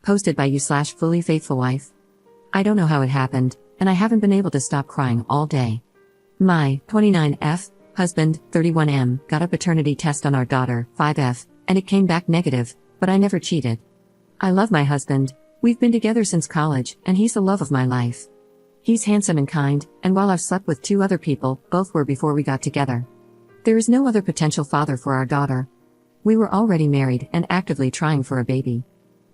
Posted by you/fully faithful wife. I don't know how it happened, and I haven't been able to stop crying all day. My 29F husband, 31M, got a paternity test on our daughter, 5F, and it came back negative, but I never cheated. I love my husband. We've been together since college, and he's the love of my life. He's handsome and kind, and while I've slept with 2 other people, both were before we got together. There is no other potential father for our daughter. We were already married and actively trying for a baby.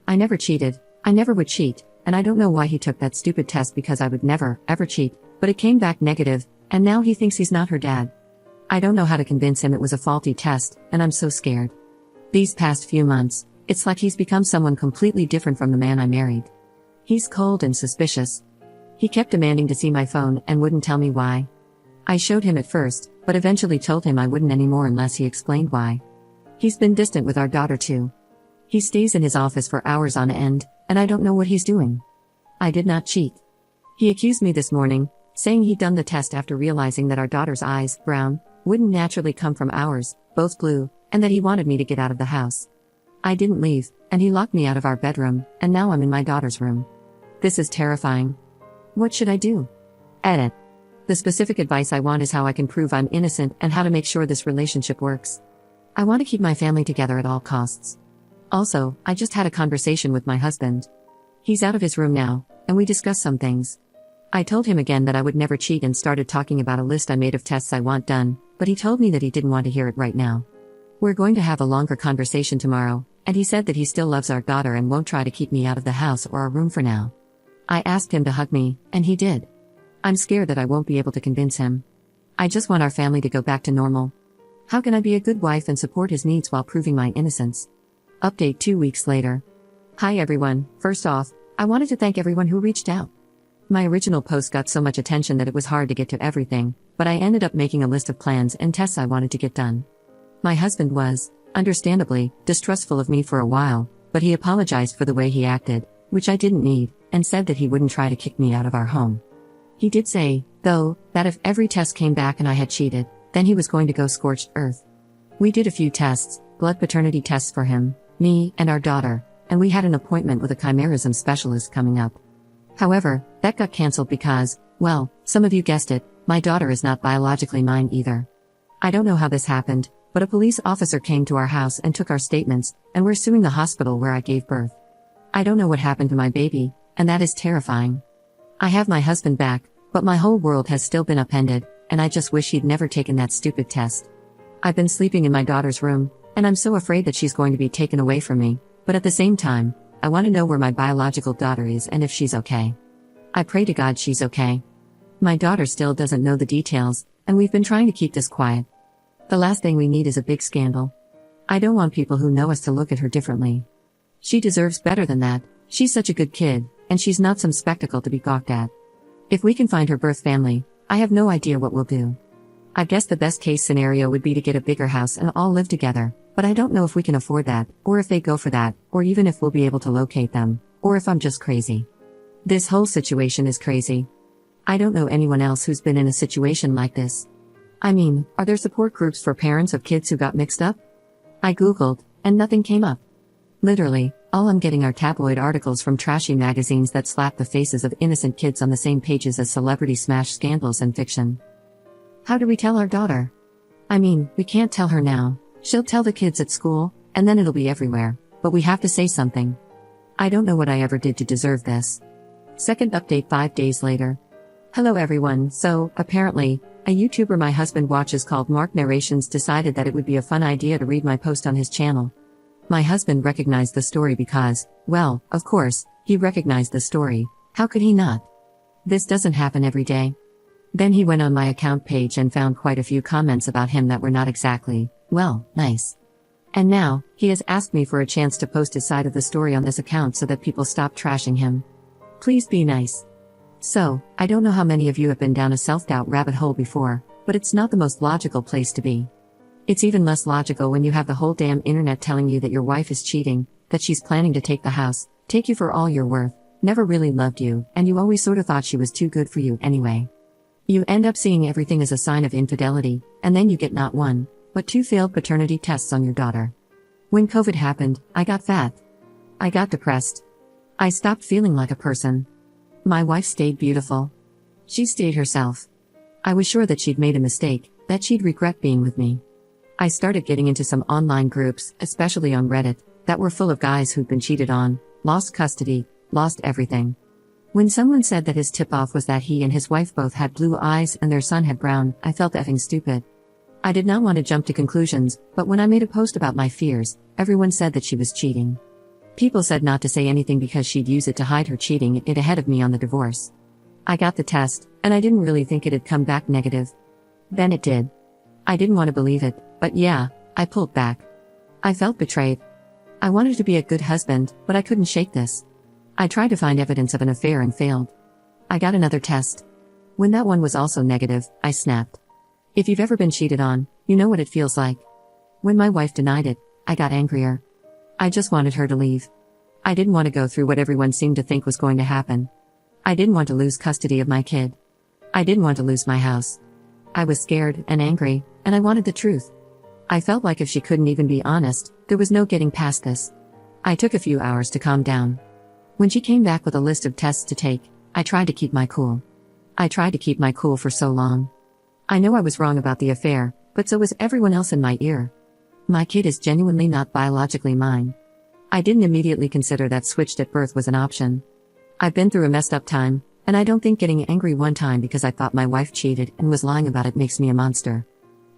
I never cheated, I never would cheat, and I don't know why he took that stupid test because I would never, ever cheat, but it came back negative, and now he thinks he's not her dad. I don't know how to convince him it was a faulty test, and I'm so scared. These past few months, it's like he's become someone completely different from the man I married. He's cold and suspicious. He kept demanding to see my phone and wouldn't tell me why. I showed him at first, but eventually told him I wouldn't anymore unless he explained why. He's been distant with our daughter too. He stays in his office for hours on end, and I don't know what he's doing. I did not cheat. He accused me this morning, saying he'd done the test after realizing that our daughter's eyes, brown, wouldn't naturally come from ours, both blue, and that he wanted me to get out of the house. I didn't leave, and he locked me out of our bedroom, and now I'm in my daughter's room. This is terrifying. What should I do? Edit. The specific advice I want is how I can prove I'm innocent and how to make sure this relationship works. I want to keep my family together at all costs. Also, I just had a conversation with my husband. He's out of his room now, and we discussed some things. I told him again that I would never cheat and started talking about a list I made of tests I want done, but he told me that he didn't want to hear it right now. We're going to have a longer conversation tomorrow, and he said that he still loves our daughter and won't try to keep me out of the house or our room for now. I asked him to hug me, and he did. I'm scared that I won't be able to convince him. I just want our family to go back to normal. How can I be a good wife and support his needs while proving my innocence? Update 2 weeks later. Hi everyone, first off, I wanted to thank everyone who reached out. My original post got so much attention that it was hard to get to everything, but I ended up making a list of plans and tests I wanted to get done. My husband was, understandably, distrustful of me for a while, but he apologized for the way he acted, which I didn't need, and said that he wouldn't try to kick me out of our home. He did say, though, that if every test came back and I had cheated, then he was going to go scorched earth. We did a few tests, blood paternity tests for him, me, and our daughter, and we had an appointment with a chimerism specialist coming up. However, that got cancelled because, well, some of you guessed it, my daughter is not biologically mine either. I don't know how this happened, but a police officer came to our house and took our statements, and we're suing the hospital where I gave birth. I don't know what happened to my baby, and that is terrifying. I have my husband back, but my whole world has still been upended, and I just wish he'd never taken that stupid test. I've been sleeping in my daughter's room, and I'm so afraid that she's going to be taken away from me, but at the same time, I want to know where my biological daughter is and if she's okay. I pray to God she's okay. My daughter still doesn't know the details, and we've been trying to keep this quiet. The last thing we need is a big scandal. I don't want people who know us to look at her differently. She deserves better than that. She's such a good kid, and she's not some spectacle to be gawked at. If we can find her birth family, I have no idea what we'll do. I guess the best case scenario would be to get a bigger house and all live together, but I don't know if we can afford that, or if they go for that, or even if we'll be able to locate them, or if I'm just crazy. This whole situation is crazy. I don't know anyone else who's been in a situation like this. I mean, are there support groups for parents of kids who got mixed up? I googled, and nothing came up. Literally, all I'm getting are tabloid articles from trashy magazines that slap the faces of innocent kids on the same pages as celebrity smash scandals and fiction. How do we tell our daughter? I mean, we can't tell her now. She'll tell the kids at school, and then it'll be everywhere, but we have to say something. I don't know what I ever did to deserve this. Second update 5 days later. Hello everyone, so, apparently, a YouTuber my husband watches called Mark Narrations decided that it would be a fun idea to read my post on his channel. My husband recognized the story because, well, of course, he recognized the story. How could he not? This doesn't happen every day. Then he went on my account page and found quite a few comments about him that were not exactly, well, nice. And now, he has asked me for a chance to post his side of the story on this account so that people stop trashing him. Please be nice. So, I don't know how many of you have been down a self-doubt rabbit hole before, but it's not the most logical place to be. It's even less logical when you have the whole damn internet telling you that your wife is cheating, that she's planning to take the house, take you for all you're worth, never really loved you, and you always sort of thought she was too good for you anyway. You end up seeing everything as a sign of infidelity, and then you get not one, but 2 failed paternity tests on your daughter. When COVID happened, I got fat. I got depressed. I stopped feeling like a person. My wife stayed beautiful. She stayed herself. I was sure that she'd made a mistake, that she'd regret being with me. I started getting into some online groups, especially on Reddit, that were full of guys who'd been cheated on, lost custody, lost everything. When someone said that his tip-off was that he and his wife both had blue eyes and their son had brown, I felt effing stupid. I did not want to jump to conclusions, but when I made a post about my fears, everyone said that she was cheating. People said not to say anything because she'd use it to hide her cheating it ahead of me on the divorce. I got the test, and I didn't really think it'd come back negative. Then it did. I didn't want to believe it, but yeah, I pulled back. I felt betrayed. I wanted to be a good husband, but I couldn't shake this. I tried to find evidence of an affair and failed. I got another test. When that one was also negative, I snapped. If you've ever been cheated on, you know what it feels like. When my wife denied it, I got angrier. I just wanted her to leave. I didn't want to go through what everyone seemed to think was going to happen. I didn't want to lose custody of my kid. I didn't want to lose my house. I was scared and angry, and I wanted the truth. I felt like if she couldn't even be honest, there was no getting past this. I took a few hours to calm down. When she came back with a list of tests to take, I tried to keep my cool. I tried to keep my cool for so long. I know I was wrong about the affair, but so was everyone else in my ear. My kid is genuinely not biologically mine. I didn't immediately consider that switched at birth was an option. I've been through a messed up time, and I don't think getting angry one time because I thought my wife cheated and was lying about it makes me a monster.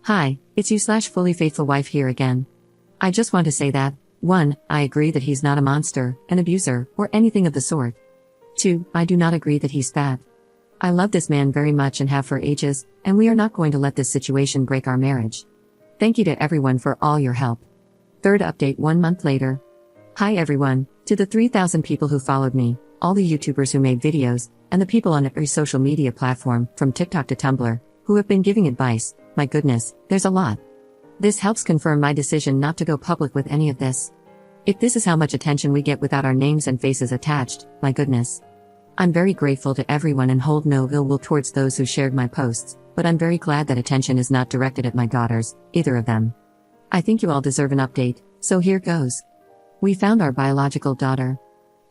Hi, it's you/fully faithful wife here again. I just want to say that, 1, I agree that he's not a monster, an abuser, or anything of the sort. 2, I do not agree that he's bad. I love this man very much and have for ages, and we are not going to let this situation break our marriage. Thank you to everyone for all your help. Third update 1 month later. Hi everyone, to the 3,000 people who followed me, all the YouTubers who made videos, and the people on every social media platform, from TikTok to Tumblr, who have been giving advice. My goodness, there's a lot. This helps confirm my decision not to go public with any of this. If this is how much attention we get without our names and faces attached, my goodness. I'm very grateful to everyone and hold no ill will towards those who shared my posts, but I'm very glad that attention is not directed at my daughters, either of them. I think you all deserve an update, so here goes. We found our biological daughter.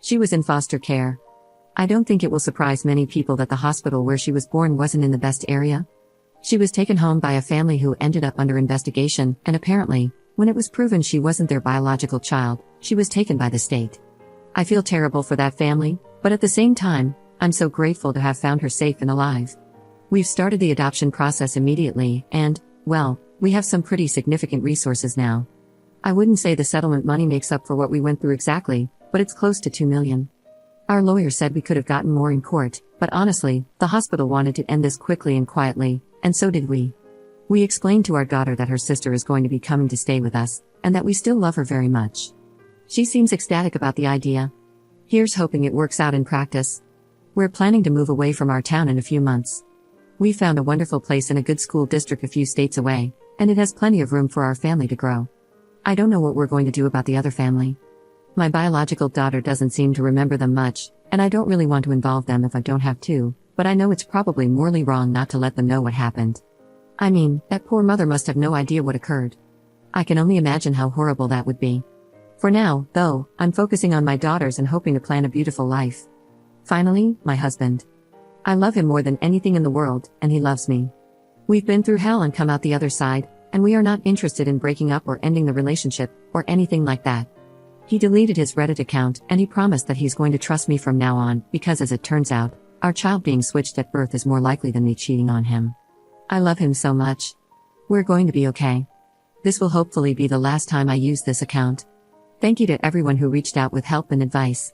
She was in foster care. I don't think it will surprise many people that the hospital where she was born wasn't in the best area. She was taken home by a family who ended up under investigation, and apparently, when it was proven she wasn't their biological child, she was taken by the state. I feel terrible for that family, but at the same time, I'm so grateful to have found her safe and alive. We've started the adoption process immediately, and, well, we have some pretty significant resources now. I wouldn't say the settlement money makes up for what we went through exactly, but it's close to $2 million. Our lawyer said we could have gotten more in court, but honestly, the hospital wanted to end this quickly and quietly, and so did we. We explained to our daughter that her sister is going to be coming to stay with us, and that we still love her very much. She seems ecstatic about the idea. Here's hoping it works out in practice. We're planning to move away from our town in a few months. We found a wonderful place in a good school district a few states away, and it has plenty of room for our family to grow. I don't know what we're going to do about the other family. My biological daughter doesn't seem to remember them much, and I don't really want to involve them if I don't have to, but I know it's probably morally wrong not to let them know what happened. I mean, that poor mother must have no idea what occurred. I can only imagine how horrible that would be. For now, though, I'm focusing on my daughters and hoping to plan a beautiful life. Finally, my husband. I love him more than anything in the world, and he loves me. We've been through hell and come out the other side, and we are not interested in breaking up or ending the relationship, or anything like that. He deleted his Reddit account, and he promised that he's going to trust me from now on, because as it turns out, our child being switched at birth is more likely than me cheating on him. I love him so much. We're going to be okay. This will hopefully be the last time I use this account. Thank you to everyone who reached out with help and advice.